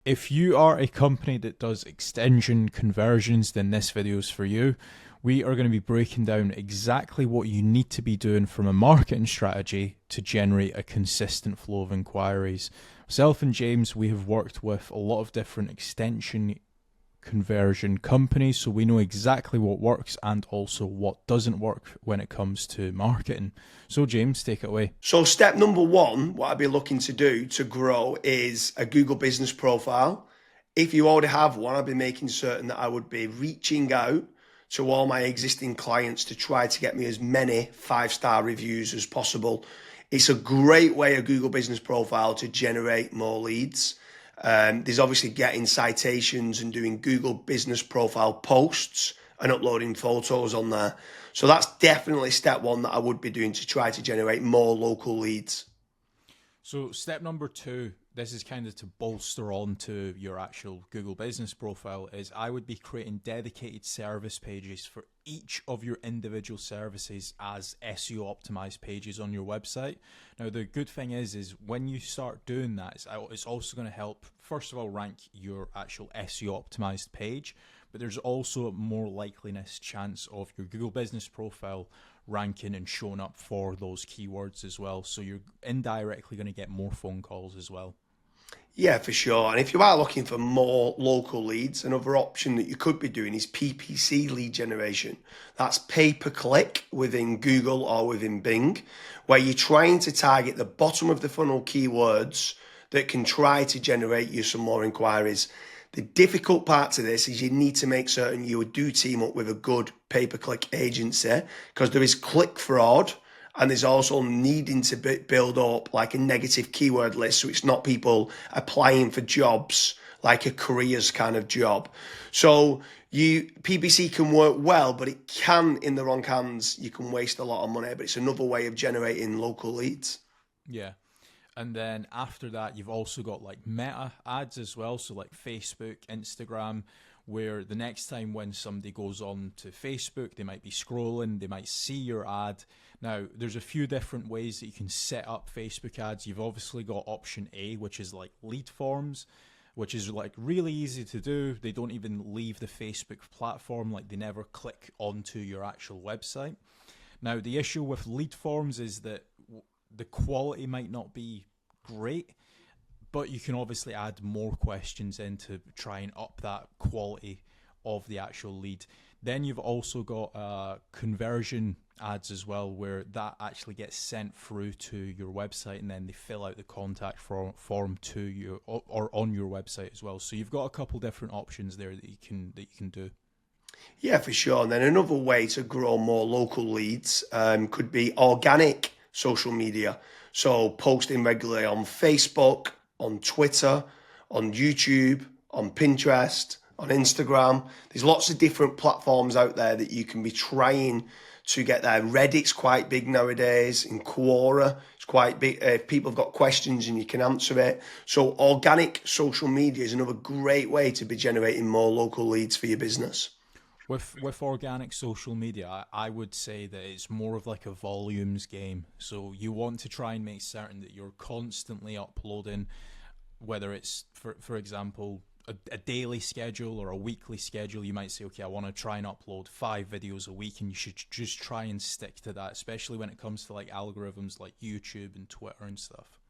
If you are a company that does extension conversions, then this video is for you. We are going to be breaking down exactly what you need to be doing from a marketing strategy to generate a consistent flow of inquiries. Myself and James, we have worked with a lot of different extension conversion companies, so we know exactly what works and also what doesn't work when it comes to marketing. So James, take it away. So step number one, what I'd be looking to do to grow is a Google business profile. If you already have one, I'd be making certain that I would be reaching out to all my existing clients to try to get me as many 5-star reviews as possible. It's a great way, a Google business profile, to generate more leads. There's obviously getting citations and doing Google business profile posts and uploading photos on there. So that's definitely step one that I would be doing to try to generate more local leads. So step number two, this is kind of to bolster on to your actual Google business profile, is I would be creating dedicated service pages for each of your individual services as SEO optimized pages on your website. Now, the good thing is when you start doing that, it's also going to help, first of all, rank your actual SEO optimized page, but there's also a more likeliness chance of your Google business profile ranking and showing up for those keywords as well. So you're indirectly going to get more phone calls as well. Yeah, for sure. And if you are looking for more local leads, another option that you could be doing is PPC lead generation. That's pay per click within Google or within Bing, where you're trying to target the bottom of the funnel keywords that can try to generate you some more inquiries. The difficult part to this is you need to make certain you do team up with a good pay per click agency, because there is click fraud. And there's also needing to build up like a negative keyword list, so it's not people applying for jobs like a careers kind of job. So PPC can work well, but it can, in the wrong hands, you can waste a lot of money. But it's another way of generating local leads. Yeah. And then after that, you've also got like meta ads as well. So like Facebook, Instagram, where the next time when somebody goes on to Facebook, they might be scrolling, they might see your ad. Now, there's a few different ways that you can set up Facebook ads. You've obviously got option A, which is like lead forms, which is like really easy to do. They don't even leave the Facebook platform, like they never click onto your actual website. Now, the issue with lead forms is that the quality might not be great, but you can obviously add more questions in to try and up that quality of the actual lead. Then you've also got conversion ads as well, where that actually gets sent through to your website, and then they fill out the contact form to you or on your website as well. So you've got a couple different options there that you can do. Yeah, for sure. And then another way to grow more local leads could be organic social media. So posting regularly on Facebook, on Twitter, on YouTube, on Pinterest, on Instagram. There's lots of different platforms out there that you can be trying to get there. Reddit's quite big nowadays. In Quora, it's quite big. If people have got questions and you can answer it. So organic social media is another great way to be generating more local leads for your business. With organic social media, I would say that it's more of like a volumes game. So you want to try and make certain that you're constantly uploading, whether it's for example a daily schedule or a weekly schedule. You might say, okay, I want to try and upload 5 videos a week, and you should just try and stick to that, especially when it comes to like algorithms like YouTube and Twitter and stuff.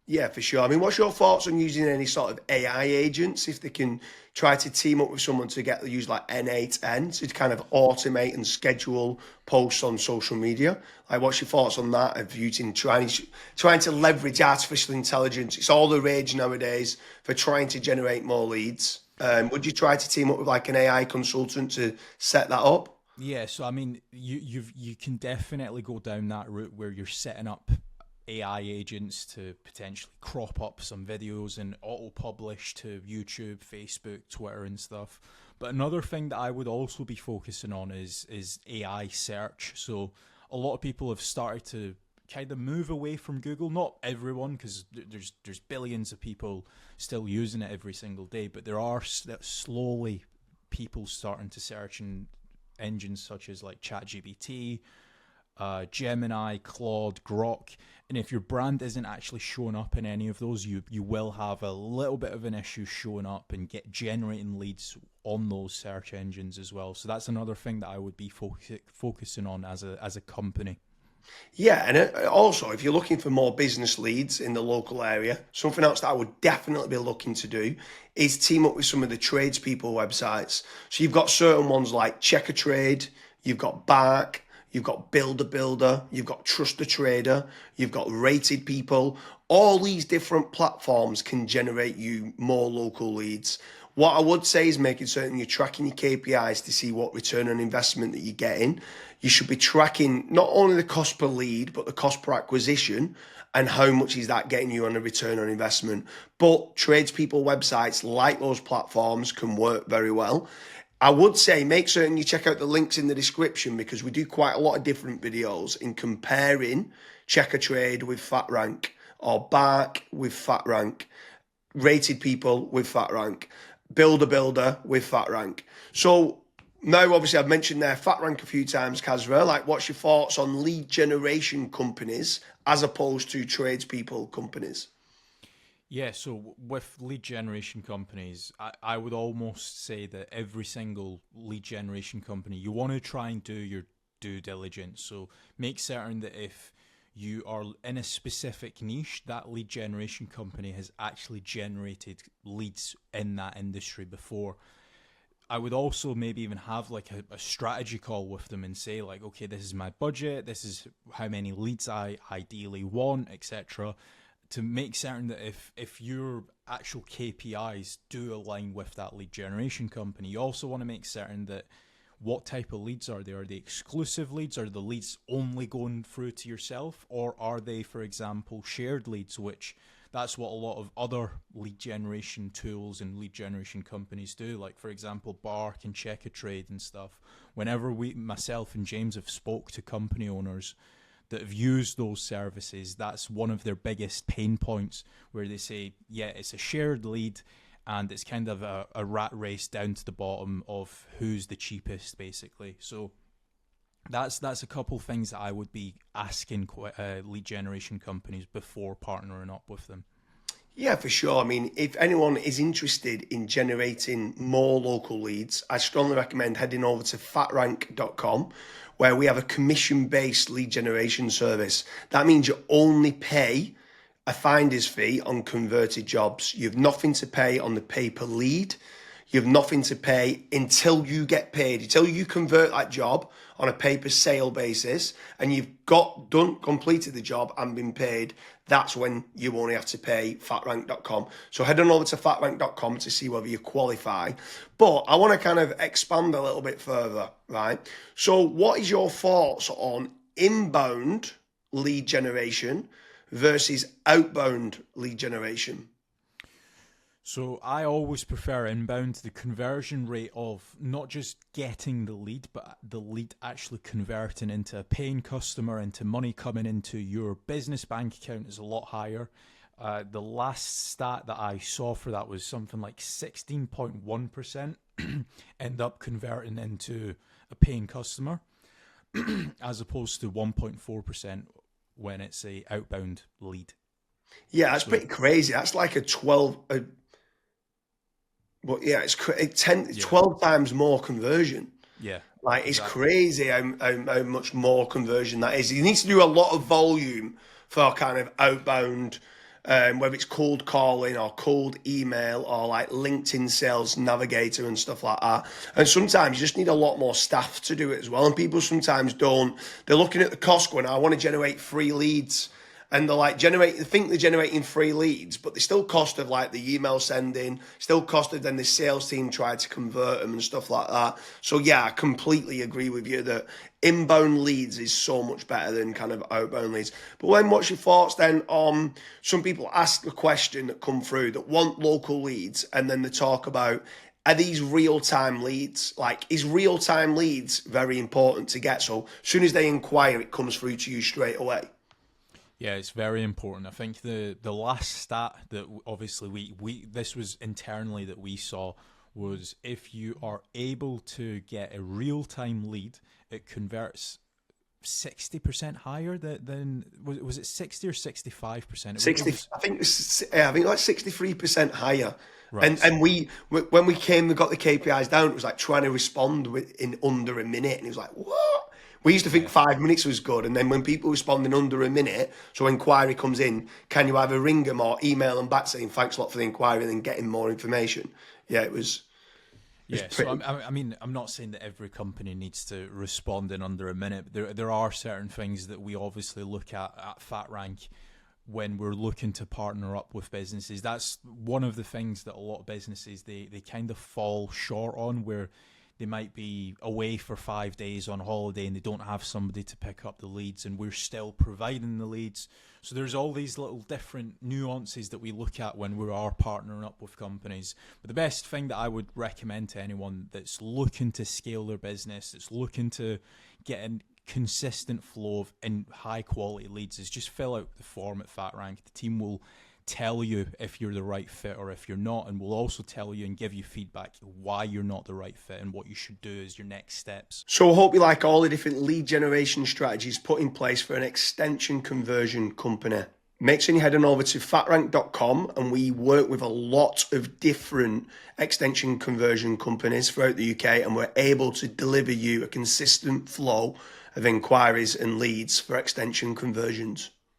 Yeah, for sure. I mean, what's your thoughts on using any sort of AI agents if they can try to team up with someone to get use like N8N to kind of automate and schedule posts on social media? Like, what's your thoughts on that? Of using trying to leverage artificial intelligence? It's all the rage nowadays for trying to generate more leads. Would you try to team up with like an AI consultant to set that up? Yeah, so I mean, you can definitely go down that route where you're setting up AI agents to potentially crop up some videos and auto publish to YouTube, Facebook, Twitter, and stuff. But another thing that I would also be focusing on is AI search. So a lot of people have started to kind of move away from Google. Not everyone, because there's billions of people still using it every single day, but there are slowly people starting to search in engines such as like ChatGPT, Gemini, Claude, Grok. And if your brand isn't actually showing up in any of those, you will have a little bit of an issue showing up and generating leads on those search engines as well. So that's another thing that I would be focusing on as a company. Yeah, and also if you're looking for more business leads in the local area, something else that I would definitely be looking to do is team up with some of the tradespeople websites. So you've got certain ones like Check a Trade, you've got Bark, you've got Builder Builder, you've got Trust a Trader, you've got Rated People. All these different platforms can generate you more local leads. What I would say is making certain you're tracking your KPIs to see what return on investment that you're getting. You should be tracking not only the cost per lead, but the cost per acquisition and how much is that getting you on a return on investment. But tradespeople websites like those platforms can work very well. I would say make certain you check out the links in the description because we do quite a lot of different videos in comparing Check a Trade with FatRank or Bark with FatRank, Rated People with FatRank, Builder Builder with FatRank. So now obviously I've mentioned there FatRank a few times, Kasra. Like what's your thoughts on lead generation companies as opposed to tradespeople companies? Yeah, so with lead generation companies, I would almost say that every single lead generation company, you want to try and do your due diligence. So make certain that if you are in a specific niche, that lead generation company has actually generated leads in that industry before. I would also maybe even have like a strategy call with them and say like, okay, this is my budget, this is how many leads I ideally want, etc. To make certain that if your actual KPIs do align with that lead generation company, you also want to make certain that what type of leads are they? Are they exclusive leads? Are the leads only going through to yourself? Or are they, for example, shared leads, which that's what a lot of other lead generation tools and lead generation companies do. Like, for example, Bark and Check a Trade and stuff. Whenever myself and James have spoke to company owners that have used those services, that's one of their biggest pain points where they say, yeah, it's a shared lead and it's kind of a rat race down to the bottom of who's the cheapest, basically. So that's a couple things that I would be asking lead generation companies before partnering up with them. Yeah, for sure. I mean, if anyone is interested in generating more local leads, I strongly recommend heading over to fatrank.com, where we have a commission-based lead generation service. That means you only pay a finder's fee on converted jobs. You have nothing to pay on the pay per lead. You have nothing to pay until you get paid, until you convert that job on a pay per sale basis and you've completed the job and been paid. That's when you only have to pay fatrank.com. So head on over to fatrank.com to see whether you qualify. But I want to kind of expand a little bit further, right? So what is your thoughts on inbound lead generation versus outbound lead generation? So I always prefer inbound. The conversion rate of not just getting the lead, but the lead actually converting into a paying customer, into money coming into your business bank account is a lot higher. The last stat that I saw for that was something like 16.1% end up converting into a paying customer, as opposed to 1.4% when it's a outbound lead. Yeah, that's So pretty crazy. That's like a 12, but yeah, it's 10, yeah, 12 times more conversion. yeah, Like it's exactly. crazy how much more conversion that is. You need to do a lot of volume for kind of outbound, whether it's cold calling or cold email or like LinkedIn Sales Navigator and stuff like that. And sometimes you just need a lot more staff to do it as well. And people sometimes don't. They're looking at the cost going, I want to generate free leads. And they're like they think they're generating free leads, but they still costed like the email sending, still costed then the sales team tried to convert them and stuff like that. So yeah, I completely agree with you that inbound leads is so much better than kind of outbound leads. But then what's your thoughts then on some people ask the question that come through that want local leads and then they talk about are these real-time leads? Like, is real-time leads very important to get? So as soon as they inquire, it comes through to you straight away. Yeah, it's very important. I think the last stat that obviously we this was internally that we saw was if you are able to get a real time lead, it converts 60% higher than was it 60 or 65%? 60, I think like 63% higher. Right. And when we got the KPIs down, it was like trying to respond in under a minute, and it was like, what? We used to think Yeah. 5 minutes was good, and then when people respond in under a minute, so inquiry comes in, can you either ring them or email them back saying thanks a lot for the inquiry and then getting more information? Yeah, it was Yeah, so pretty. I mean, I'm not saying that every company needs to respond in under a minute, but there are certain things that we obviously look at FatRank when we're looking to partner up with businesses. That's one of the things that a lot of businesses they kind of fall short on, where they might be away for 5 days on holiday and they don't have somebody to pick up the leads, and we're still providing the leads. So there's all these little different nuances that we look at when we are partnering up with companies. But the best thing that I would recommend to anyone that's looking to scale their business, that's looking to get a consistent flow of and high quality leads, is just fill out the form at FatRank. The team will tell you if you're the right fit or if you're not, and we'll also tell you and give you feedback why you're not the right fit and what you should do as your next steps. So I hope you like all the different lead generation strategies put in place for an extension conversion company. Make sure you head on over to fatrank.com, and we work with a lot of different extension conversion companies throughout the UK, and we're able to deliver you a consistent flow of inquiries and leads for extension conversions.